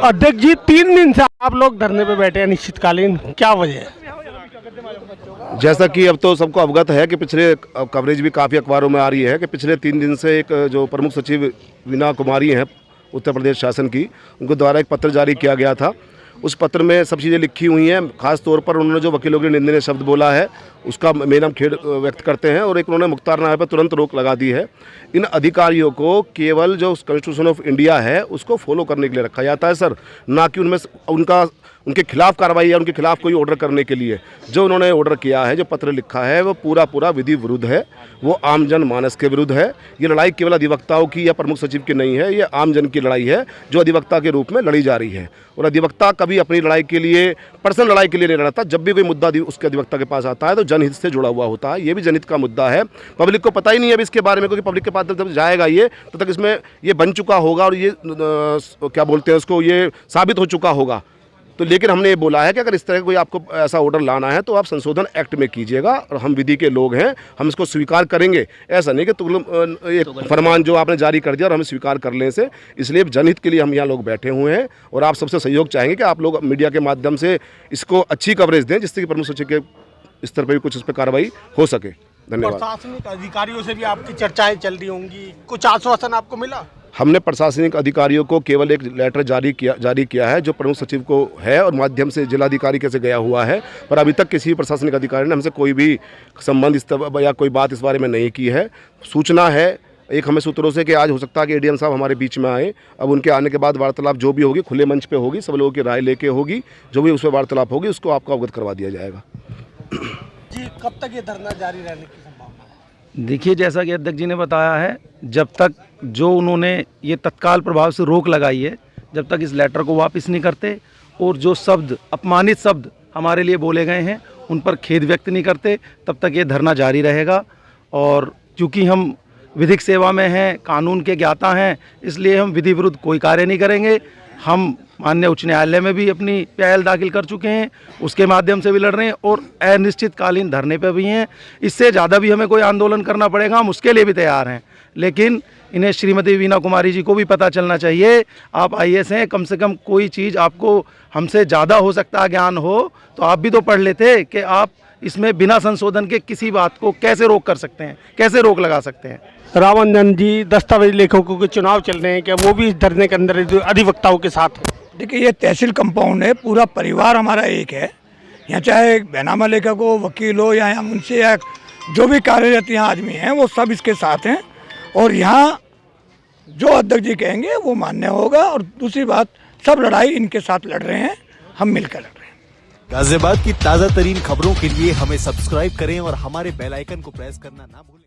अध्यक्ष जी, 3 दिन से आप लोग धरने पे बैठे हैं अनिश्चितकालीन, क्या वजह है? जैसा कि अब तो सबको अवगत है कि पिछले कवरेज भी काफ़ी अखबारों में आ रही है कि पिछले 3 दिन से एक जो प्रमुख सचिव वीना कुमारी हैं उत्तर प्रदेश शासन की, उनके द्वारा एक पत्र जारी किया गया था। उस पत्र में सब चीज़ें लिखी हुई हैं। खास तौर पर उन्होंने जो वकीलों के निंदनीय शब्द बोला है उसका मेरा हम खेद व्यक्त करते हैं, और एक उन्होंने मुख्तारनामे पर तुरंत रोक लगा दी है। इन अधिकारियों को केवल जो कॉन्स्टिट्यूशन ऑफ इंडिया है उसको फॉलो करने के लिए रखा जाता है सर, ना कि उनमें उनके खिलाफ कार्रवाई या उनके खिलाफ कोई ऑर्डर करने के लिए। जो उन्होंने ऑर्डर किया है, जो पत्र लिखा है, वो पूरा विधि विरुद्ध है, वो आम जन मानस के विरुद्ध है। ये लड़ाई केवल अधिवक्ताओं की या प्रमुख सचिव की नहीं है, ये आम जन की लड़ाई है जो अधिवक्ता के रूप में लड़ी जा रही है। और अधिवक्ता कभी अपनी लड़ाई के लिए, पर्सनल लड़ाई के लिए नहीं लड़ता। जब भी कोई मुद्दा उसके अधिवक्ता के पास आता है तो जनहित से जुड़ा हुआ होता है। ये भी जनहित का मुद्दा है। पब्लिक को पता ही नहीं है अभी इसके बारे में, क्योंकि पब्लिक के पास जब जाएगा ये तो तक इसमें ये बन चुका होगा और ये क्या बोलते हैं उसको, ये साबित हो चुका होगा। तो लेकिन हमने ये बोला है कि अगर इस तरह कोई आपको ऐसा ऑर्डर लाना है तो आप संशोधन एक्ट में कीजिएगा, और हम विधि के लोग हैं, हम इसको स्वीकार करेंगे। ऐसा नहीं कि एक फरमान जो आपने जारी कर दिया और हम स्वीकार कर लें से। इसलिए जनहित के लिए हम यहाँ लोग बैठे हुए हैं और आप सबसे सहयोग चाहेंगे कि आप लोग मीडिया के माध्यम से इसको अच्छी कवरेज दें, जिससे कि प्रमुख सचिव के स्तर पर भी कुछ इस पर कार्रवाई हो सके। धन्यवाद। प्रशासनिक अधिकारियों से भी आपकी चर्चाएं चल रही होंगी, कुछ आश्वासन आपको मिला? हमने प्रशासनिक अधिकारियों को केवल एक लेटर जारी किया है जो प्रमुख सचिव को है और माध्यम से जिलाधिकारी के से गया हुआ है, पर अभी तक किसी प्रशासनिक अधिकारी ने हमसे कोई भी संबंध या कोई बात इस बारे में नहीं की है। सूचना है एक हमें सूत्रों से कि आज हो सकता है कि एडीएम साहब हमारे बीच में आए। अब उनके आने के बाद वार्तालाप जो भी होगी खुले मंच पे होगी, सब लोगों की राय लेके होगी, जो भी उस पर वार्तालाप होगी उसको आपको अवगत करवा दिया जाएगा। जी, कब तक ये धरना जारी रहने की संभावना है? देखिए, जैसा कि अध्यक्ष जी ने बताया है, जब तक जो उन्होंने ये तत्काल प्रभाव से रोक लगाई है, जब तक इस लेटर को वापस नहीं करते और जो शब्द, अपमानित शब्द हमारे लिए बोले गए हैं उन पर खेद व्यक्त नहीं करते, तब तक ये धरना जारी रहेगा। और क्योंकि हम विधिक सेवा में हैं, कानून के ज्ञाता हैं, इसलिए हम विधि विरुद्ध कोई कार्य नहीं करेंगे। हम माननीय उच्च न्यायालय में भी अपनी पीआईएल दाखिल कर चुके हैं, उसके माध्यम से भी लड़ रहे हैं और अनिश्चितकालीन धरने पे भी हैं। इससे ज़्यादा भी हमें कोई आंदोलन करना पड़ेगा, हम उसके लिए भी तैयार हैं। लेकिन इन्हें श्रीमती वीना कुमारी जी को भी पता चलना चाहिए, आप आईएएस हैं, कम से कम कोई चीज़ आपको हमसे ज़्यादा हो सकता है ज्ञान हो तो आप भी तो पढ़ लेते कि आप इसमें बिना संशोधन के किसी बात को कैसे रोक कर सकते हैं, कैसे रोक लगा सकते हैं। रामंजन जी, दस्तावेज लेखकों के चुनाव चल रहे हैं, क्या वो भी इस धरने के अंदर अधिवक्ताओं के साथ है? देखिए, ये तहसील कंपाउंड है, पूरा परिवार हमारा एक है। यहाँ चाहे बैनामा लेखक हो, वकील हो या मुंशी या जो भी कार्यरत यहाँ आदमी हैं वो सब इसके साथ हैं, और यहाँ जो अध्यक्ष जी कहेंगे वो मान्य होगा। और दूसरी बात, सब लड़ाई इनके साथ लड़ रहे हैं, हम मिलकर लड़ रहे हैं। गाजियाबाद की ताज़ा तरीन खबरों के लिए हमें सब्सक्राइब करें और हमारे बेल आइकन को प्रेस करना ना भूलें।